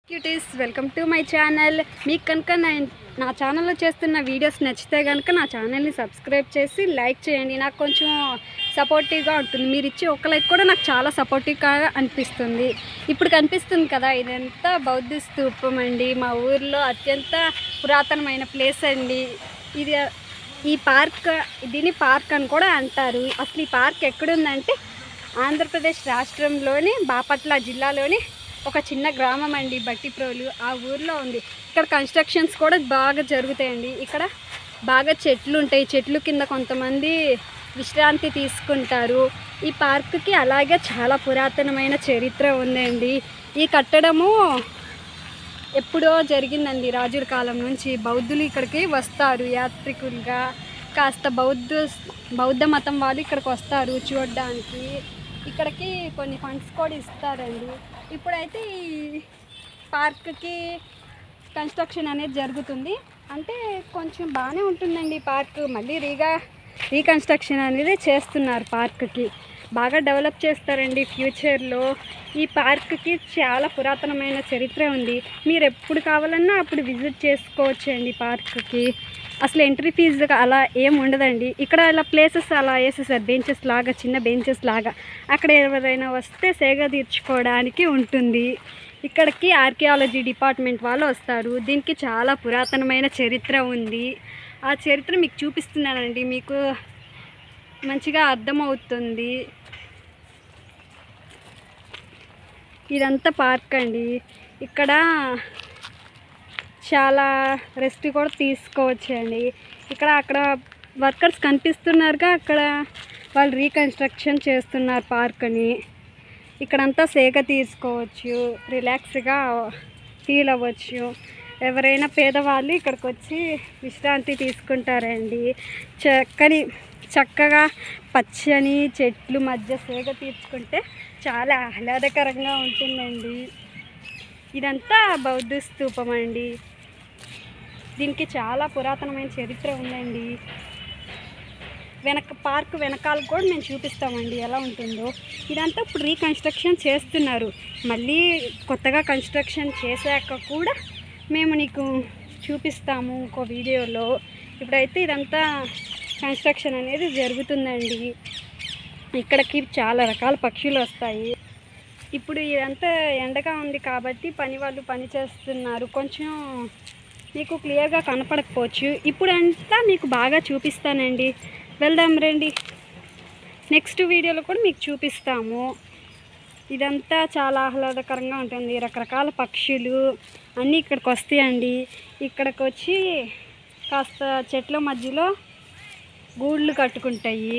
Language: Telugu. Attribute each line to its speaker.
Speaker 1: Cuties welcome to my channel. మీకు కనుక నా ఛానల్లో చేస్తున్న వీడియోస్ నచ్చితే కనుక నా ఛానల్ని సబ్స్క్రైబ్ చేసి లైక్ చేయండి. నాకు కొంచెం సపోర్టివ్గా ఉంటుంది. మీరు ఇచ్చే ఒక లైక్ కూడా నాకు చాలా సపోర్టివ్గా అనిపిస్తుంది. ఇప్పుడు కనిపిస్తుంది కదా, ఇదంతా బౌద్ధ స్తూపం అండి. మా ఊర్లో అత్యంత పురాతనమైన ప్లేస్ అండి ఇది. ఈ పార్క్, దీన్ని పార్క్ అని కూడా అంటారు. అసలు ఈ పార్క్ ఎక్కడుందంటే ఆంధ్రప్రదేశ్ రాష్ట్రంలోని బాపట్ల జిల్లాలోని ఒక చిన్న గ్రామం అండి, బట్టిప్రోలు. ఆ ఊర్లో ఉంది. ఇక్కడ కన్స్ట్రక్షన్స్ కూడా బాగా జరుగుతాయండి. ఇక్కడ బాగా చెట్లు ఉంటాయి. చెట్లు కింద కొంతమంది విశ్రాంతి తీసుకుంటారు. ఈ పార్కుకి అలాగే చాలా పురాతనమైన చరిత్ర ఉందండి. ఈ కట్టడము ఎప్పుడో జరిగిందండి, రాజుల కాలం నుంచి. బౌద్ధులు ఇక్కడికి వస్తారు యాత్రికులుగా. కాస్త బౌద్ధ మతం వాళ్ళు ఇక్కడికి వస్తారు చూడడానికి. ఇక్కడికి కొన్ని ఫండ్స్ కూడా ఇస్తారండి. ఇప్పుడైతే ఈ పార్క్కి కన్స్ట్రక్షన్ అనేది జరుగుతుంది. అంటే కొంచెం బాగానే ఉంటుందండి పార్క్. మళ్ళీ రీకన్స్ట్రక్షన్ అనేది చేస్తున్నారు. పార్క్కి బాగా డెవలప్ చేస్తారండి ఫ్యూచర్లో. ఈ పార్క్కి చాలా పురాతనమైన చరిత్ర ఉంది. మీరు ఎప్పుడు కావాలన్నా అప్పుడు విజిట్ చేసుకోవచ్చండి పార్క్కి. అసలు ఎంట్రీ ఫీజు అలా ఏం ఉండదండి. ఇక్కడ ఇలా ప్లేసెస్ అలా వేసేసారు, బెంచెస్ లాగా, చిన్న బెంచెస్ లాగా. అక్కడ ఎవరైనా వస్తే సేగ తీర్చుకోవడానికి ఉంటుంది. ఇక్కడికి ఆర్కియాలజీ డిపార్ట్మెంట్ వాళ్ళు వస్తారు. దీనికి చాలా పురాతనమైన చరిత్ర ఉంది. ఆ చరిత్ర మీకు చూపిస్తున్నానండి, మీకు మంచిగా అర్థమవుతుంది. ఇదంతా పార్క్ అండి. ఇక్కడ చాలా రెస్ట్ కూడా తీసుకోవచ్చండి. అక్కడ వర్కర్స్ కనిపిస్తున్నారుగా, అక్కడ వాళ్ళు రీకన్స్ట్రక్షన్ చేస్తున్నారు పార్క్ని. ఇక్కడంతా సేగ తీసుకోవచ్చు, రిలాక్స్గా ఫీల్ అవ్వచ్చు. ఎవరైనా పేదవాళ్ళు ఇక్కడికి వచ్చి విశ్రాంతి తీసుకుంటారండి. చక్కగా పచ్చని చెట్లు మధ్య సేగ తీర్చుకుంటే చాలా ఆహ్లాదకరంగా ఉంటుందండి. ఇదంతా బౌద్ధ స్తూపం అండి. దీనికి చాలా పురాతనమైన చరిత్ర ఉందండి. పార్క్ వెనకాల కూడా మేము చూపిస్తామండి ఎలా ఉంటుందో. ఇదంతా ఇప్పుడు రీకన్స్ట్రక్షన్ చేస్తున్నారు. మళ్ళీ కొత్తగా కన్స్ట్రక్షన్ చేశాక కూడా మేము నీకు చూపిస్తాము ఇంకో వీడియోలో. ఇప్పుడైతే ఇదంతా కన్స్ట్రక్షన్ అనేది జరుగుతుందండి. ఇక్కడికి చాలా రకాల పక్షులు వస్తాయి. ఇప్పుడు ఇదంతా ఎండగా ఉంది కాబట్టి వాళ్ళు పని చేస్తున్నారు. కొంచెం మీకు క్లియర్గా కనపడకపోవచ్చు. ఇప్పుడంతా మీకు బాగా చూపిస్తానండి. వెళ్దాం రండి. నెక్స్ట్ వీడియోలో కూడా మీకు చూపిస్తాము. ఇదంతా చాలా ఆహ్లాదకరంగా ఉంటుంది. రకరకాల పక్షులు అన్నీ ఇక్కడికి వస్తాయండి. ఇక్కడికి వచ్చి కాస్త చెట్ల మధ్యలో గూళ్ళు కట్టుకుంటాయి.